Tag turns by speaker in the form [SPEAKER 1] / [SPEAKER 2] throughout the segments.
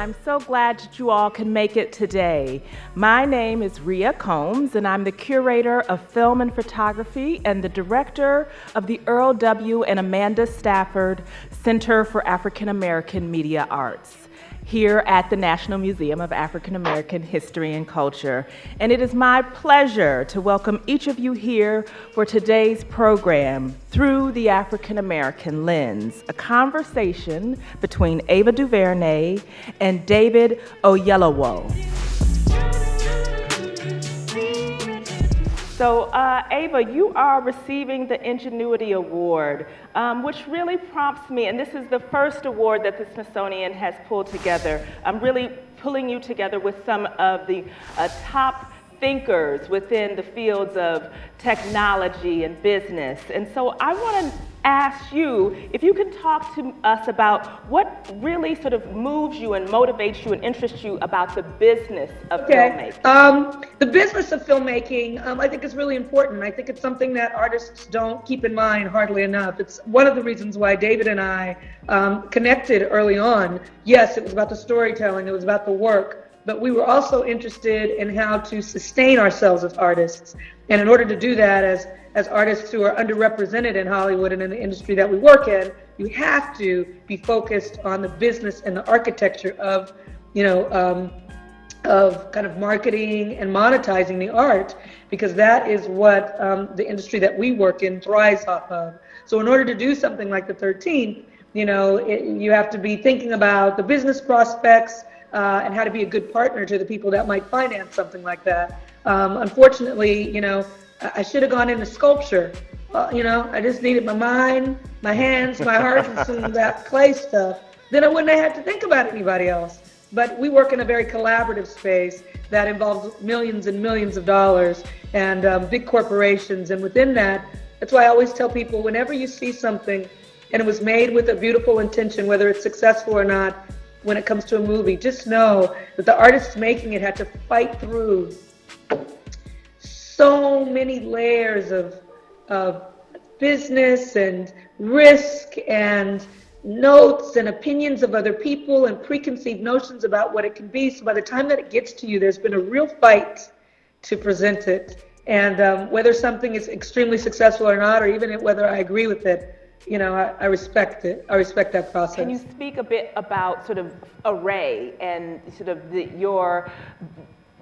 [SPEAKER 1] I'm so glad that you all can make it today. My name is Rhea Combs, and I'm the curator of film and photography and the director of the Earl W. and Amanda Stafford Center for African American Media Arts here at the National Museum of African American History and Culture. And it is my pleasure to welcome each of you here for today's program, Through the African American Lens, a conversation between Ava Duvernay and David Oyelowo. So, Ava, you are receiving the Ingenuity Award, which really prompts me, and this is the first award that the Smithsonian has pulled together. I'm really pulling you together with some of the top thinkers within the fields of technology and business. And so I want to ask you if you can talk to us about what really sort of moves you and motivates you and interests you about the business of filmmaking.
[SPEAKER 2] The business of filmmaking, I think is really important. I think it's something that artists don't keep in mind hardly enough. It's one of the reasons why David and I connected early on. Yes, it was about the storytelling, it was about the work, but we were also interested in how to sustain ourselves as artists. And in order to do that, as artists who are underrepresented in Hollywood and in the industry that we work in, you have to be focused on the business and the architecture of, of kind of marketing and monetizing the art, because that is what the industry that we work in thrives off of. So in order to do something like the 13th, you have to be thinking about the business prospects, and how to be a good partner to the people that might finance something like that. Unfortunately, I should have gone into sculpture. I just needed my mind, my hands, my heart, and some of that clay stuff. Then I wouldn't have had to think about anybody else. But we work in a very collaborative space that involves millions and millions of dollars and big corporations. And within that, that's why I always tell people, whenever you see something and it was made with a beautiful intention, whether it's successful or not, when it comes to a movie, just know that the artists making it had to fight through so many layers of business and risk and notes and opinions of other people and preconceived notions about what it can be. So by the time that it gets to you, there's been a real fight to present it. And whether something is extremely successful or not, or even whether I agree with it, I respect it. I respect that process.
[SPEAKER 1] Can you speak a bit about sort of Array and sort of your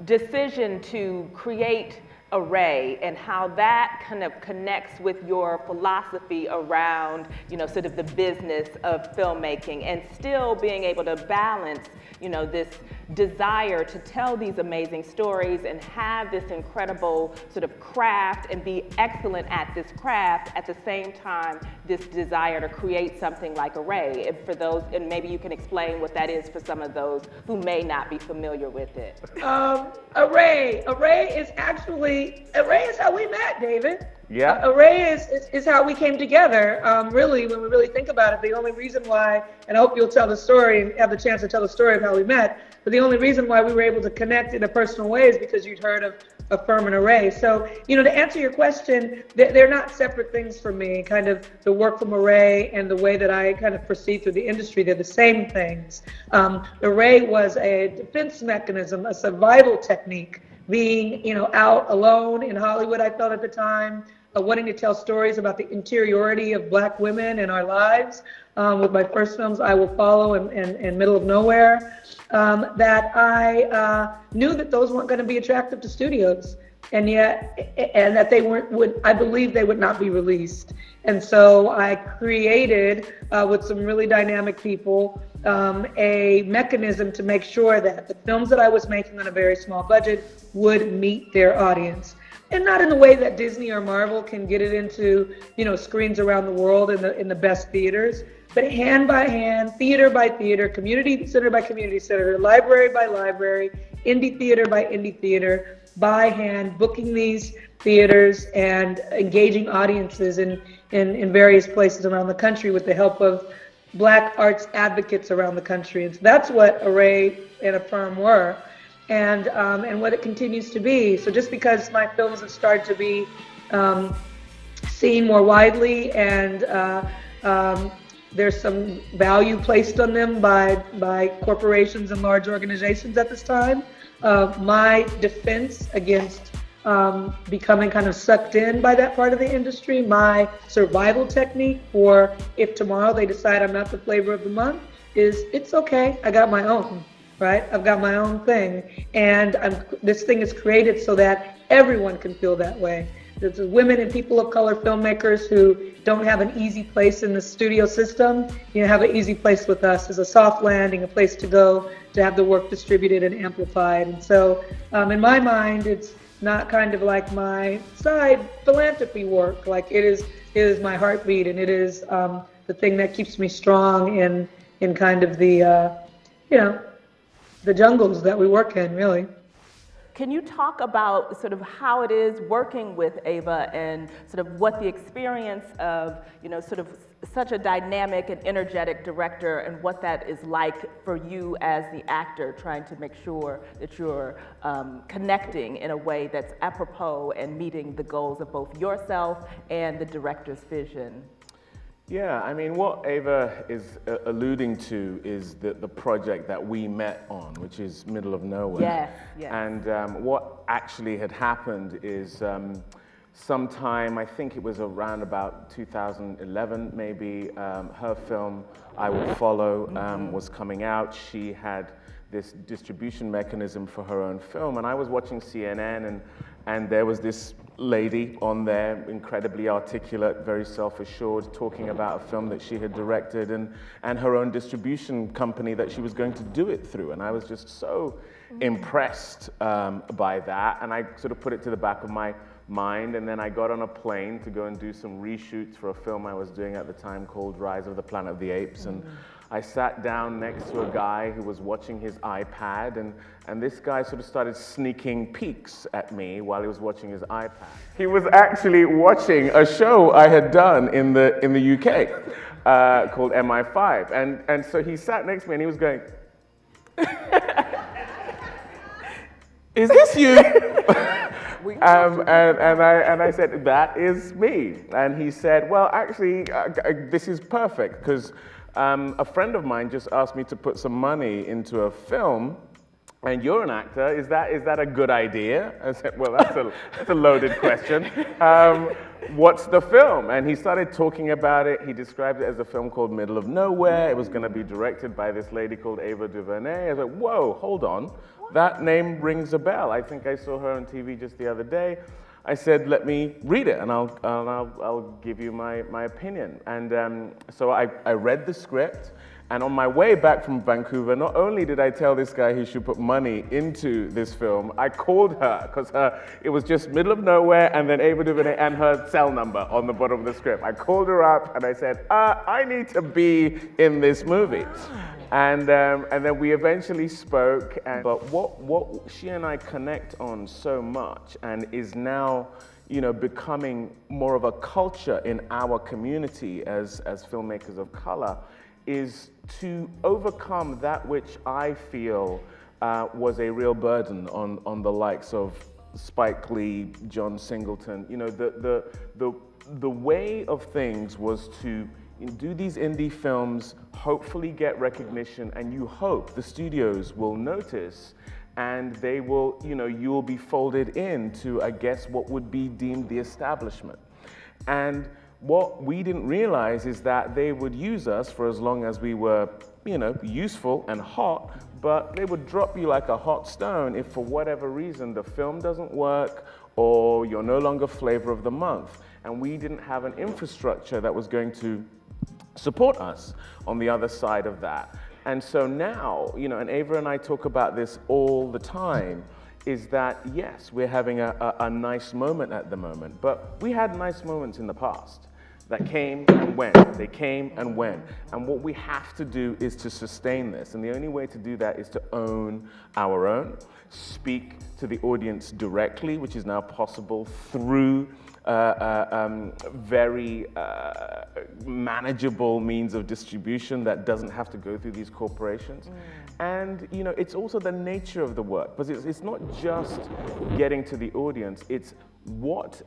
[SPEAKER 1] decision to create Array and how that kind of connects with your philosophy around, sort of the business of filmmaking and still being able to balance, this desire to tell these amazing stories and have this incredible sort of craft and be excellent at this craft at the same time, this desire to create something like Array. And for those, and maybe you can explain what that is for some of those who may not be familiar with it.
[SPEAKER 2] Array is how we met, David.
[SPEAKER 3] Yeah.
[SPEAKER 2] Array is how we came together. Really, when we really think about it, the only reason why, and I hope you'll tell the story and have the chance to tell the story of how we met, but the only reason why we were able to connect in a personal way is because you'd heard of Affirm and Array. So, to answer your question, they're not separate things for me. Kind of the work from Array and the way that I kind of proceed through the industry, they're the same things. Array was a defense mechanism, a survival technique. Being, out alone in Hollywood, I felt at the time, wanting to tell stories about the interiority of Black women in our lives. With my first films, I Will Follow and Middle of Nowhere, that I knew that those weren't going to be attractive to studios, and that they I believe they would not be released. And so I created, with some really dynamic people, a mechanism to make sure that the films that I was making on a very small budget would meet their audience. And not in the way that Disney or Marvel can get it into, screens around the world in the best theaters, but hand by hand, theater by theater, community center by community center, library by library, indie theater by indie theater, by hand, booking these theaters and engaging audiences in various places around the country with the help of Black arts advocates around the country. And so that's what Array and Affirm were. And what it continues to be. So just because my films have started to be seen more widely and There's some value placed on them by corporations and large organizations at this time. My defense against becoming kind of sucked in by that part of the industry, my survival technique for if tomorrow they decide I'm not the flavor of the month is it's okay, I got my own, right? I've got my own thing, and this thing is created so that everyone can feel that way. There's women and people of color filmmakers who don't have an easy place in the studio system. You have an easy place with us as a soft landing, a place to go to have the work distributed and amplified. And so in my mind, it's not kind of like my side philanthropy work. Like it is my heartbeat, and it is the thing that keeps me strong in kind of the, the jungles that we work in, really.
[SPEAKER 1] Can you talk about sort of how it is working with Ava and sort of what the experience of, sort of such a dynamic and energetic director and what that is like for you as the actor trying to make sure that you're connecting in a way that's apropos and meeting the goals of both yourself and the director's vision?
[SPEAKER 3] Yeah, I mean, what Ava is alluding to is the project that we met on, which is Middle of Nowhere.
[SPEAKER 1] Yes, yes.
[SPEAKER 3] And what actually had happened is sometime, I think it was around about 2011 maybe, her film, I Will Follow, was coming out. She had this distribution mechanism for her own film, and I was watching CNN, and there was this lady on there, incredibly articulate, very self-assured, talking about a film that she had directed and her own distribution company that she was going to do it through. And I was just so impressed by that, and I sort of put it to the back of my mind, and then I got on a plane to go and do some reshoots for a film I was doing at the time called Rise of the Planet of the Apes. And I sat down next to a guy who was watching his iPad, and this guy sort of started sneaking peeks at me while he was watching his iPad. He was actually watching a show I had done in the UK called MI5, and so he sat next to me and he was going, "Is this you?" And I said, "That is me." And he said, "Well, actually, this is perfect because a friend of mine just asked me to put some money into a film, and you're an actor. Is that a good idea?" I said, "Well, that's a loaded question. What's the film?" And he started talking about it. He described it as a film called Middle of Nowhere. It was going to be directed by this lady called Ava Duvernay. I was like, "Whoa, hold on. That name rings a bell. I think I saw her on TV just the other day." I said, "Let me read it, and I'll give you my opinion." And so I read the script, and on my way back from Vancouver, not only did I tell this guy he should put money into this film, I called her, because it was just Middle of Nowhere, and then Ava DuVernay and her cell number on the bottom of the script. I called her up, and I said, "I need to be in this movie." And then we eventually spoke, but what she and I connect on so much, and is now, becoming more of a culture in our community as filmmakers of color, is to overcome that which I feel was a real burden on the likes of Spike Lee, John Singleton. The way of things was to do these indie films, hopefully get recognition, and you hope the studios will notice, and they will, you will be folded into, I guess, what would be deemed the establishment. And what we didn't realize is that they would use us for as long as we were, useful and hot, but they would drop you like a hot stone if for whatever reason the film doesn't work or you're no longer flavor of the month. And we didn't have an infrastructure that was going to support us on the other side of that. And so now, and Ava and I talk about this all the time, is that yes, we're having a nice moment at the moment, but we had nice moments in the past that came and went. They came and went. And what we have to do is to sustain this. And the only way to do that is to own our own, speak to the audience directly, which is now possible through very manageable means of distribution that doesn't have to go through these corporations. And it's also the nature of the work, but it's not just getting to the audience, it's what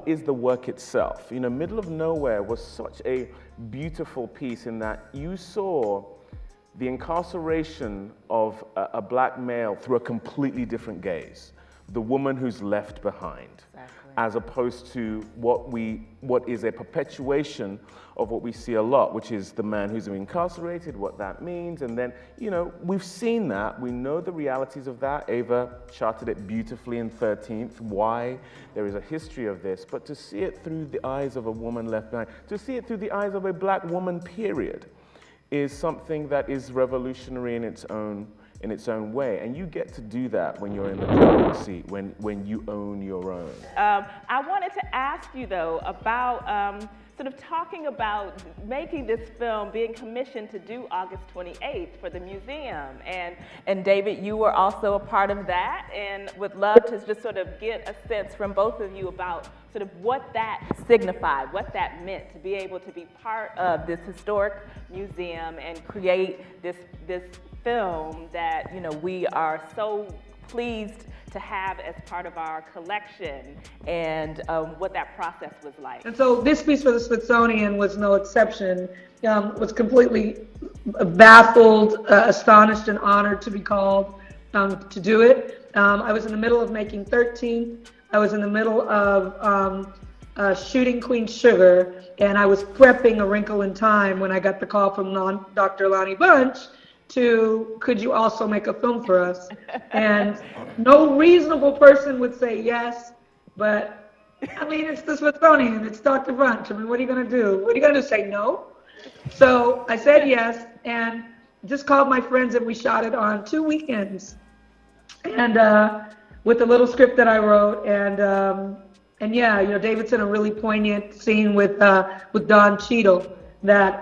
[SPEAKER 3] is the work itself. Middle of Nowhere was such a beautiful piece in that you saw the incarceration of a black male through a completely different gaze. The woman who's left behind, as opposed to what is a perpetuation of what we see a lot, which is the man who's incarcerated, what that means, and then, we've seen that, we know the realities of that. Ava charted it beautifully in 13th, why there is a history of this, but to see it through the eyes of a woman left behind, to see it through the eyes of a black woman, period, is something that is revolutionary in its own way. And you get to do that when you're in the driving seat, when you own your own.
[SPEAKER 1] I wanted to ask you, though, about sort of talking about making this film, being commissioned to do August 28th for the museum. And David, you were also a part of that, and would love to just sort of get a sense from both of you about sort of what that signified, what that meant to be able to be part of this historic museum and create this film that we are so pleased to have as part of our collection, and what that process was like.
[SPEAKER 2] And so this piece for the Smithsonian was no exception. Was completely baffled, astonished, and honored to be called to do it. I was in the middle of making 13. I was in the middle of shooting Queen Sugar, and I was prepping A Wrinkle in Time when I got the call from Dr. Lonnie Bunch to, could you also make a film for us? And no reasonable person would say yes, but I mean, it's the Smithsonian, it's Dr. Bunch. I mean, what are you gonna do? What are you gonna do, say no? So I said yes, and just called my friends, and we shot it on 2 weekends. And with a little script that I wrote, and yeah, David's in a really poignant scene with Don Cheadle that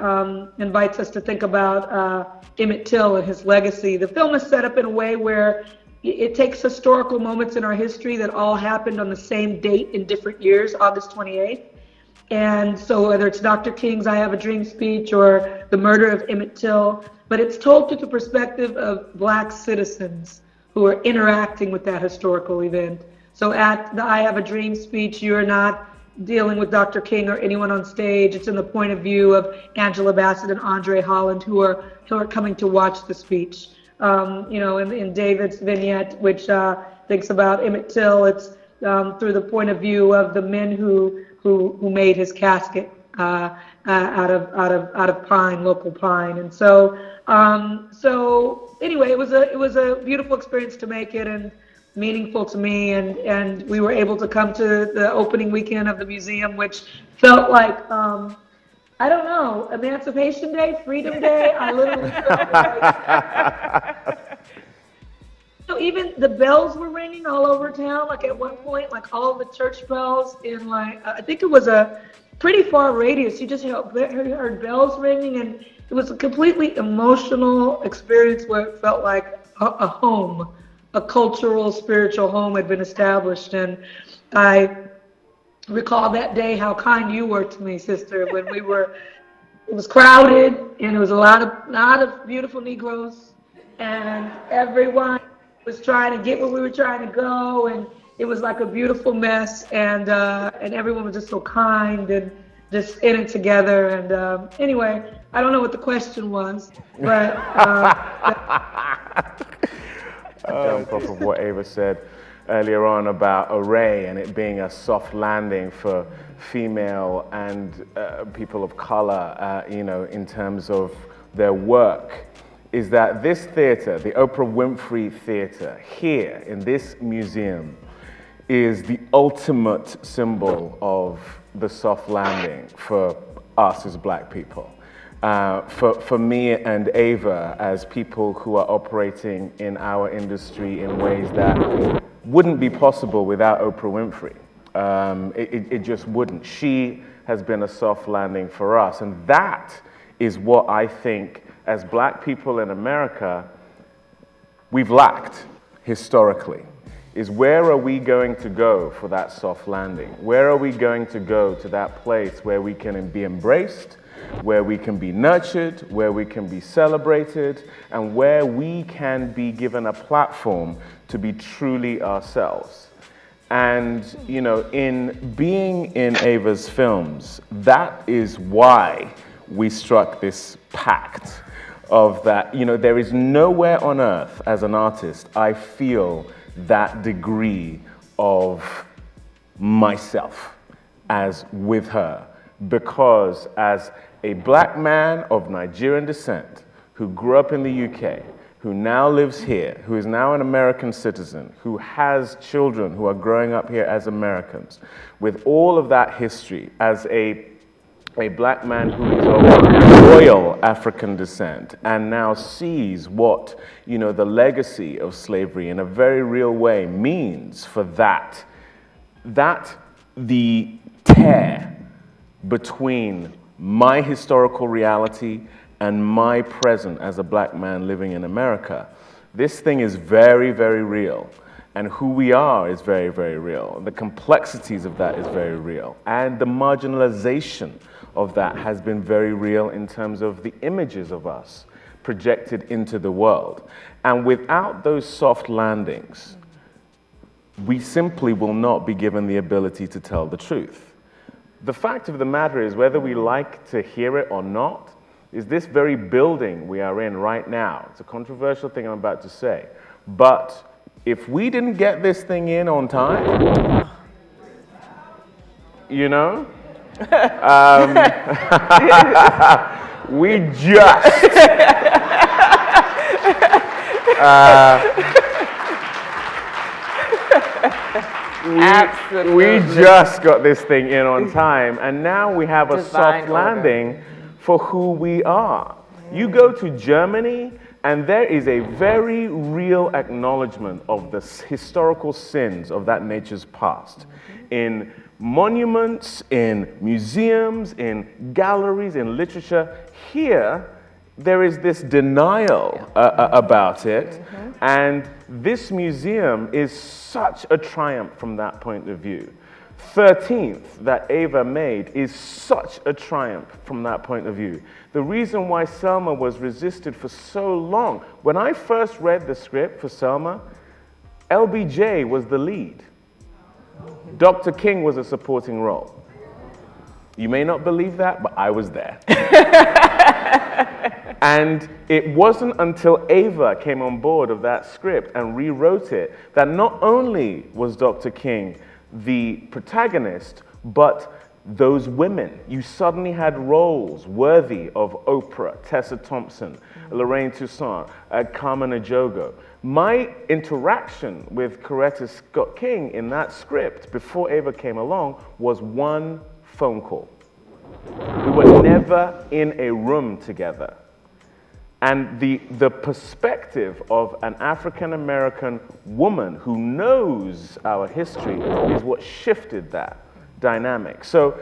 [SPEAKER 2] invites us to think about Emmett Till and his legacy. The film is set up in a way where it takes historical moments in our history that all happened on the same date in different years, August 28th. And so whether it's Dr. King's I Have a Dream speech or the murder of Emmett Till, but it's told through the perspective of Black citizens who are interacting with that historical event. So at the I Have a Dream speech, you're not dealing with Dr. King or anyone on stage. It's in the point of view of Angela Bassett and Andre Holland who are coming to watch the speech. In David's vignette, which thinks about Emmett Till, it's through the point of view of the men who made his casket out of pine, local pine. And so anyway, it was a beautiful experience to make it, and meaningful to me, and we were able to come to the opening weekend of the museum, which felt like I don't know, Emancipation Day, Freedom Day. I literally felt like even the bells were ringing all over town. Like at one point, like all the church bells in I think it was a pretty far radius. You just heard bells ringing, and it was a completely emotional experience where it felt like a home. A cultural, spiritual home had been established. And I recall that day how kind you were to me, sister, when it was crowded, and it was a lot of beautiful Negroes, and everyone was trying to get where we were trying to go, and it was like a beautiful mess, and everyone was just so kind and just in it together. And anyway, I don't know what the question was, but
[SPEAKER 3] jump off of what Ava said earlier on about Array and it being a soft landing for female and people of color, in terms of their work, is that this theater, the Oprah Winfrey Theater, here in this museum, is the ultimate symbol of the soft landing for us as Black people. For me and Ava, as people who are operating in our industry in ways that wouldn't be possible without Oprah Winfrey. It just wouldn't. She has been a soft landing for us. And that is what I think, as Black people in America, we've lacked historically. Is where are we going to go for that soft landing? Where are we going to go to that place where we can be embraced, where we can be nurtured, where we can be celebrated, and where we can be given a platform to be truly ourselves? And, in being in Ava's films, that is why we struck this pact of that, there is nowhere on earth as an artist I feel that degree of myself as with her, because as a black man of Nigerian descent who grew up in the UK, who now lives here, who is now an American citizen, who has children who are growing up here as Americans, with all of that history, as a black man who is of royal African descent and now sees what, the legacy of slavery in a very real way means for that the tear between my historical reality and my present as a black man living in America. This thing is very, very real. And who we are is very, very real. The complexities of that is very real. And the marginalization of that has been very real in terms of the images of us projected into the world. And without those soft landings, we simply will not be given the ability to tell the truth. The fact of the matter is, whether we like to hear it or not, is this very building we are in right now. It's a controversial thing I'm about to say. But if we didn't get this thing in on time, we just we just got this thing in on time, and now we have a soft landing for who we are. You go to Germany, and there is a very real acknowledgement of the historical sins of that nature's past. In monuments, in museums, in galleries, in literature. Here, there is this denial about it, and this museum is such a triumph from that point of view. 13th that Ava made is such a triumph from that point of view. The reason why Selma was resisted for so long, when I first read the script for Selma, LBJ was the lead. Dr. King was a supporting role. You may not believe that, but I was there. And it wasn't until Ava came on board of that script and rewrote it that not only was Dr. King the protagonist, but those women. You suddenly had roles worthy of Oprah, Tessa Thompson, Lorraine Toussaint, Carmen Ejogo. My interaction with Coretta Scott King in that script before Ava came along was one phone call. We were never in a room together. And the perspective of an African-American woman who knows our history is what shifted that dynamic. So,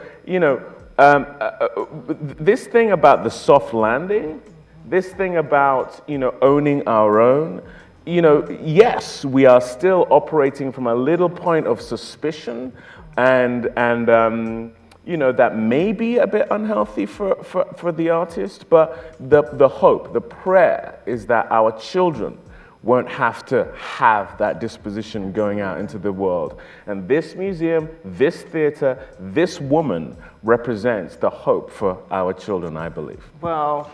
[SPEAKER 3] this thing about the soft landing, this thing about, owning our own, yes, we are still operating from a little point of suspicion and that may be a bit unhealthy for the artist, but the hope, the prayer is that our children won't have to have that disposition going out into the world. And this museum, this theater, this woman represents the hope for our children, I believe.
[SPEAKER 1] Well,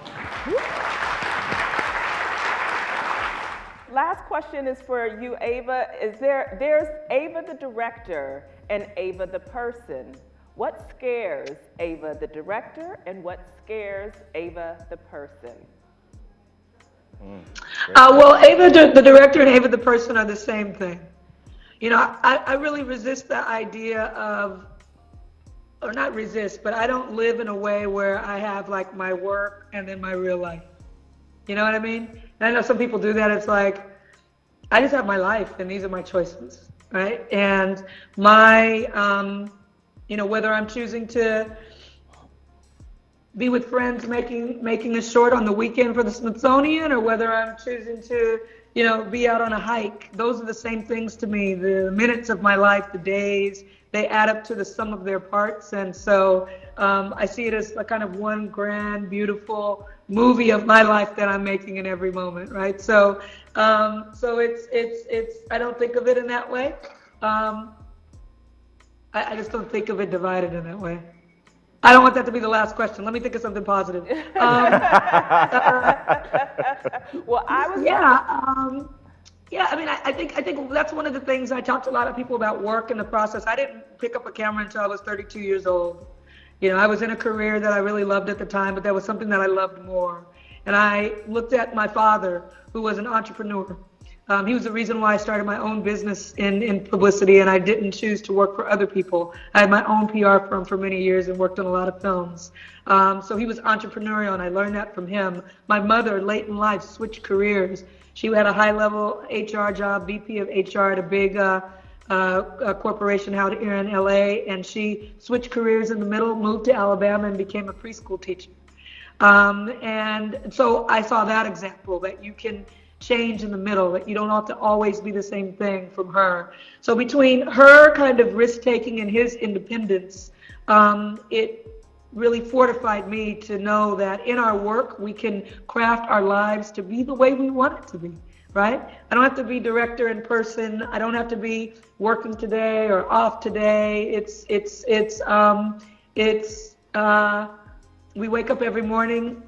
[SPEAKER 1] last question is for you, Ava. There's Ava the director and Ava the person. What scares Ava the director and what scares Ava the person?
[SPEAKER 2] Well, Ava the director and Ava the person are the same thing. I really resist the idea of, or not resist, but I don't live in a way where I have like my work and then my real life. You know what I mean? And I know some people do that. It's like, I just have my life and these are my choices, right? And my, whether I'm choosing to be with friends making a short on the weekend for the Smithsonian, or whether I'm choosing to, be out on a hike. Those are the same things to me. The minutes of my life, the days, they add up to the sum of their parts. And so I see it as a kind of one grand, beautiful movie of my life that I'm making in every moment, right? So it's I don't think of it in that way. I just don't think of it divided in that way. I don't want that to be the last question. Let me think of something positive.
[SPEAKER 1] Well, I was
[SPEAKER 2] Yeah, I mean, I think that's one of the things. I talked to a lot of people about work and the process. I didn't pick up a camera until I was 32 years old. You know, I was in a career that I really loved at the time, but there was something that I loved more. And I looked at my father, who was an entrepreneur. He was the reason why I started my own business in publicity, and I didn't choose to work for other people. I had my own PR firm for many years and worked on a lot of films. So he was entrepreneurial, and I learned that from him. My mother, late in life, switched careers. She had a high-level HR job, VP of HR at a big corporation out here in LA, and she switched careers in the middle, moved to Alabama, and became a preschool teacher. And so I saw that example, that you can change in the middle, that you don't have to always be the same thing, from her. So between her kind of risk-taking and his independence, it really fortified me to know that in our work, we can craft our lives to be the way we want it to be, right? I don't have to be director in person. I don't have to be working today or off today. We wake up every morning,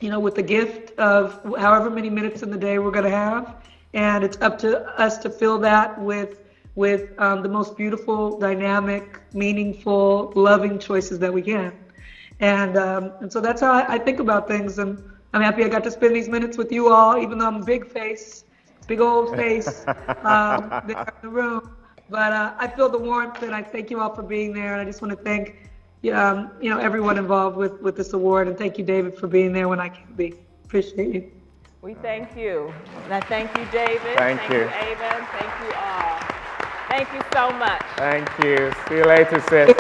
[SPEAKER 2] you know, with the gift of however many minutes in the day we're going to have. And it's up to us to fill that with the most beautiful, dynamic, meaningful, loving choices that we can. And so that's how I think about things. And I'm happy I got to spend these minutes with you all, even though I'm a big old face there in the room. But I feel the warmth, and I thank you all for being there. And I just want to thank everyone involved with this award. And thank you, David, for being there when I can't be. Appreciate you.
[SPEAKER 1] We thank you. And I thank you, David.
[SPEAKER 3] Thank you.
[SPEAKER 1] Ava. Thank you all. Thank you so much.
[SPEAKER 3] Thank you. See you later, sis.